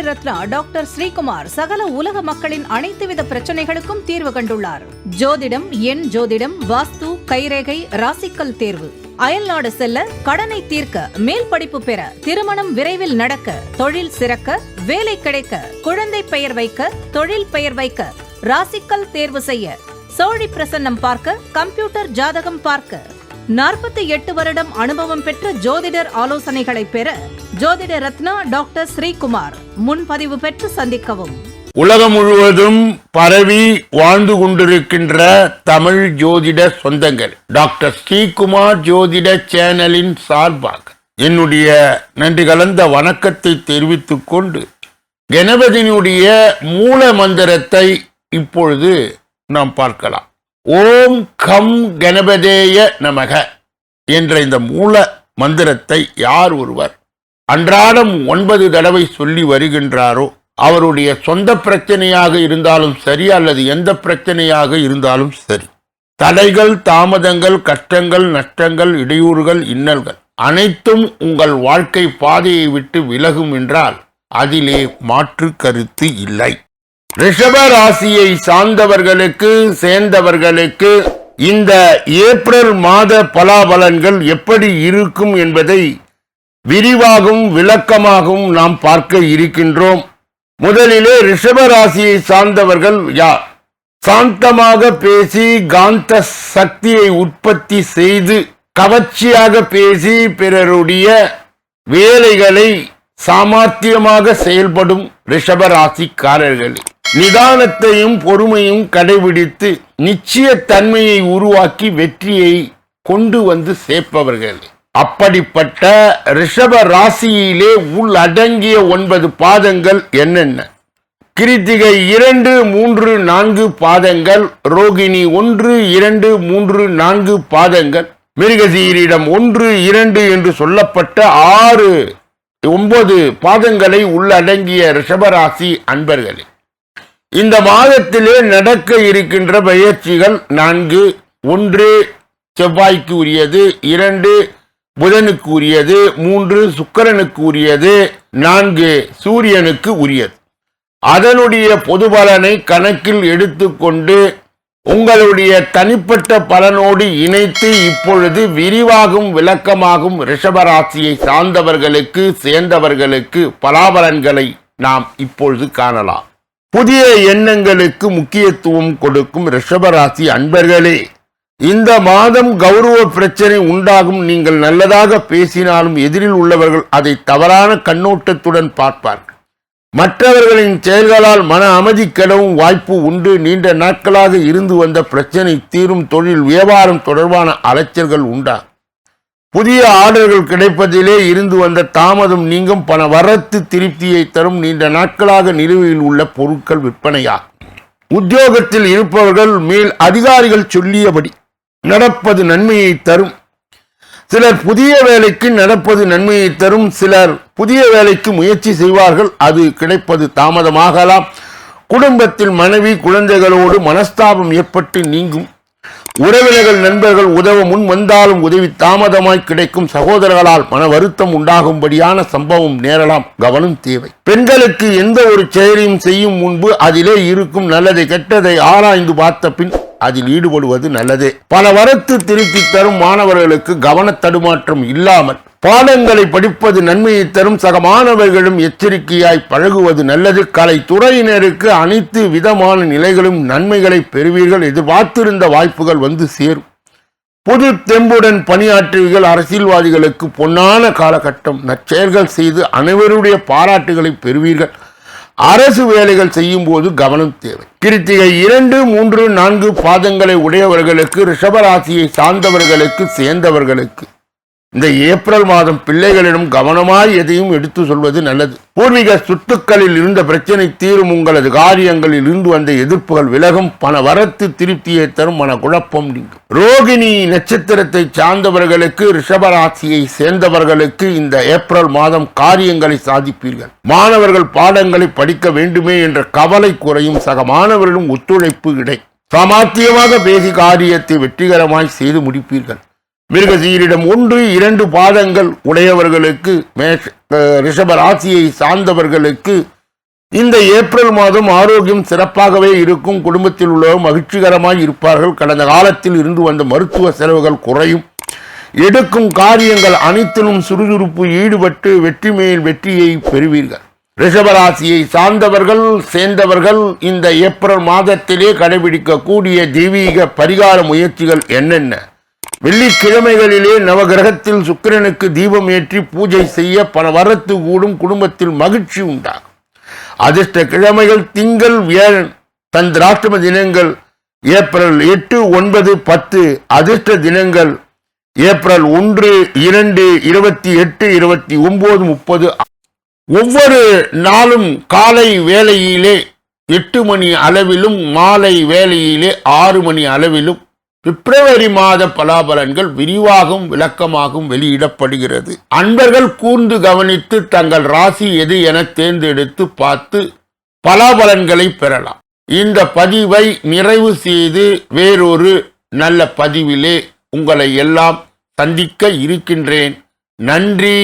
Ratna doctor Sreekumar சகல உலக மக்களின் அனைத்து வித பிரச்சனைகளுக்கும் தீர்வு கண்டுள்ளார். ஜோதிடம், எண் ஜோதிடம், வாஸ்து, கைரேகை, ராசிக்கல் தேர்வு, அயல்நாடு செல்ல, கடனை தீர்க்க, மேல் படிப்பு பெற, திருமணம் விரைவில் நடக்க, தொழில் சிறக்க, வேலை கிடைக்க, குழந்தை பெயர் வைக்க, தொழில் பெயர் வைக்க, ராசிக்கல் தேர்வு செய்ய, சோழி பிரசன்னம் பார்க்க, கம்ப்யூட்டர் ஜாதகம் பார்க்க, 48 வருடம் அனுபவம் பெற்ற ஜோதிடர் ஆலோசனைகளை பெற ஜோதிட ரத்னா டாக்டர் ஸ்ரீகுமார் முன்பதிவு பெற்று சந்திக்கவும். உலகம் முழுவதும் பரவி வாழ்ந்து கொண்டிருக்கின்ற தமிழ் ஜோதிட சொந்தங்கள், டாக்டர் ஸ்ரீகுமார் ஜோதிட சேனலின் சார்பாக என்னுடைய நன்றி கலந்த வணக்கத்தை தெரிவித்துக் கொண்டு கணபதியினுடைய மூல மந்திரத்தை இப்பொழுது நாம் பார்க்கலாம். ஓம் கம் கணபதேய நமக என்ற இந்த மூல மந்திரத்தை யார் ஒருவர் அன்றாடம் 9 தடவை சொல்லி வருகின்றாரோ அவருடைய சொந்த பிரச்சனையாக இருந்தாலும் சரி அல்லது எந்த பிரச்சனையாக இருந்தாலும் சரி, தடைகள், தாமதங்கள், கஷ்டங்கள், நஷ்டங்கள், இடையூறுகள், இன்னல்கள் அனைத்தும் உங்கள் வாழ்க்கை பாதையை விட்டு விலகும் என்றால் அதிலே மாற்று கருத்து இல்லை. ரிஷப ராசியை சார்ந்தவர்களுக்கு சேர்ந்தவர்களுக்கு இந்த ஏப்ரல் மாத பலாபலன்கள் எப்படி இருக்கும் என்பதை விரிவாகவும் விளக்கமாகவும் நாம் பார்க்க இருக்கின்றோம். முதலிலே ரிஷப ராசியை சார்ந்தவர்கள் யார்? சாந்தமாக பேசி காந்த சக்தியை உற்பத்தி செய்து கவர்ச்சியாக பேசி பிறருடைய வேலைகளை சாமர்த்தியமாக செயல்படும் ரிஷப ராசிக்காரர்களே, நிதானத்தையும் பொறுமையும் கடைபிடித்து நிச்சயத்தன்மையை உருவாக்கி வெற்றியை கொண்டு வந்து சேர்ப்பவர்கள். அப்படிப்பட்ட ரிஷப ராசியிலே உள்ளடங்கிய 9 பாதங்கள் என்னென்ன? கிருத்திகை 2, 3, 4 பாதங்கள், ரோகிணி 1, 2, 3, 4 பாதங்கள், மிருகசீரிடம் 1, 2 என்று சொல்லப்பட்ட 6, 9 பாதங்களை உள்ளடங்கிய ரிஷபராசி அன்பர்களே, இந்த மாதத்திலே நடக்க இருக்கின்ற பயிற்சிகள் 4. 1 செவ்வாய்க்கு உரியது, 2 புதனுக்கு உரியது, 3 சுக்கிரனுக்கு உரியது, 4 சூரியனுக்கு உரியது. அதனுடைய பொது பலனை கணக்கில் எடுத்துக்கொண்டு உங்களுடைய தனிப்பட்ட பலனோடு இணைத்து இப்பொழுது விரிவாகும் விளக்கமாகும் ரிஷபராசியை சார்ந்தவர்களுக்கு சேர்ந்தவர்களுக்கு பலாபலன்களை நாம் இப்பொழுது காணலாம். புதிய எண்ணங்களுக்கு முக்கியத்துவம் கொடுக்கும் ரிஷபராசி அன்பர்களே, இந்த மாதம் கௌரவ பிரச்சனை உண்டாகும். நீங்கள் நல்லதாக பேசினாலும் எதிரில் உள்ளவர்கள் அதை தவறான கண்ணோட்டத்துடன் பார்ப்பார்கள். மற்றவர்களின் செயல்களால் மன அமைதி கெடவும் வாய்ப்பு உண்டு. நீண்ட நாட்களாக இருந்து வந்த பிரச்சனை தீரும். தொழில் வியாபாரம் தொடர்பான அலைச்சல்கள் உண்டா. புதிய ஆர்டர்கள் கிடைப்பதிலே இருந்து வந்த தாமதம் நீங்கும். பண வரத்து திருப்தியை தரும். நீண்ட நாட்களாக நிலுவையில் உள்ள பொருட்கள் விற்பனையாகும். உத்தியோகத்தில் இருப்பவர்கள் மேல் அதிகாரிகள் சொல்லியபடி நடப்பது நன்மையை தரும். சிலர் புதிய வேலைக்கு நடப்பது நன்மையை தரும். சிலர் புதிய வேலைக்கு முயற்சி செய்வார்கள், அது கிடைப்பது தாமதமாகலாம். குடும்பத்தில் மனைவி குழந்தைகளோடு மனஸ்தாபம் ஏற்பட்டு நீங்கும். உறவினர்கள் நண்பர்கள் உதவ முன் வந்தாலும் உதவி தாமதமாய் கிடைக்கும். சகோதரர்களால் மன வருத்தம் உண்டாகும்படியான சம்பவம் நேரலாம், கவனம் தேவை. பெண்களுக்கு எந்த ஒரு செயலையும் செய்யும் முன்பு அதிலே இருக்கும் நல்லதை கெட்டதை ஆராய்ந்து பார்த்த பின் அதில் ஈடுபடுவது நல்லதே. பல வரத்து திருத்தி தரும். மாணவர்களுக்கு கவன தடுமாற்றம் இல்லாமல் பாடங்களை படிப்பது நன்மையை தரும். சக மாணவர்களும் எச்சரிக்கையாய் பழகுவது நல்லது. கலைத்துறையினருக்கு அனைத்து விதமான நிலைகளும் நன்மைகளை பெறுவீர்கள். எதிர்பார்த்திருந்த வாய்ப்புகள் வந்து சேரும். புது தெம்புடன் பணியாற்றுவீர்கள். அரசியல்வாதிகளுக்கு பொன்னான காலகட்டம். நற்செயல்கள் செய்து அனைவருடைய பாராட்டுகளை பெறுவீர்கள். அரசு வேலைகள் செய்யும் போது கவனம் தேவை. கிருத்திகை 2, 3, 4 பாதங்களை உடையவர்களுக்கு, ரிஷபராசியை சார்ந்தவர்களுக்கு சேர்ந்தவர்களுக்கு இந்த ஏப்ரல் மாதம் பிள்ளைகளிடம் கவனமாய் எதையும் எடுத்து சொல்வது நல்லது. பூர்வீக சொத்துக்களில் இருந்த பிரச்சனை தீரும். உங்களது காரியங்களில் இருந்து வந்த எதிர்ப்புகள் விலகும். பண வரத்து திருப்தியை தரும். மன குழப்பம் நீங்கும். ரோகிணி நட்சத்திரத்தை சார்ந்தவர்களுக்கு, ரிஷபராசியை சேர்ந்தவர்களுக்கு இந்த ஏப்ரல் மாதம் காரியங்களை சாதிப்பீர்கள். மாணவர்கள் பாடங்களை படிக்க வேண்டுமே என்ற கவலை குறையும். சக மாணவர்களும் ஒத்துழைப்பு கிடை. சாமர்த்தியமாக பேசி காரியத்தை வெற்றிகரமாய் செய்து முடிப்பீர்கள். மிருகசீரிடம் 1, 2 பாதங்கள் உடையவர்களுக்கு, ரிஷப ராசியை சார்ந்தவர்களுக்கு இந்த ஏப்ரல் மாதம் ஆரோக்கியம் சிறப்பாகவே இருக்கும். குடும்பத்தில் உள்ளவர்கள் மகிழ்ச்சிகரமாய் இருப்பார்கள். கடந்த காலத்தில் இருந்து வந்த மருத்துவ செலவுகள் குறையும். எடுக்கும் காரியங்கள் அனைத்திலும் சுறுசுறுப்பு ஈடுபட்டு வெற்றி மேல் வெற்றியை பெறுவீர்கள். ரிஷபராசியை சேர்ந்தவர்கள் இந்த ஏப்ரல் மாதத்திலே கடைபிடிக்கக்கூடிய தெய்வீக பரிகார முயற்சிகள் என்னென்ன? வெள்ளிக்கிழமைகளிலே நவகிரகத்தில் சுக்கிரனுக்கு தீபம் ஏற்றி பூஜை செய்ய பண வரத்து கூடும். குடும்பத்தில் மகிழ்ச்சி உண்டாகும். அதிர்ஷ்ட கிழமைகள் திங்கள், வியாழன். சந்திராஷ்டம தினங்கள் ஏப்ரல் 8, 9, 10. அதிர்ஷ்ட தினங்கள் ஏப்ரல் 1, 2, 28, 29, 30. ஒவ்வொரு நாளும் காலை வேளையிலே 8 மணி அளவிலும் மாலை வேளையிலே 6 மணி அளவிலும் பிப்ரவரி மாத பலாபலன்கள் விரிவாகவும் விளக்கமாகவும் வெளியிடப்படுகிறது. அன்பர்கள் கூர்ந்து கவனித்து தங்கள் ராசி எது என தேர்ந்தெடுத்து பார்த்து பலாபலன்களை பெறலாம். இந்த பதிவை நிறைவு செய்து வேறொரு நல்ல பதிவிலே உங்களை எல்லாம் சந்திக்க இருக்கின்றேன். நன்றி.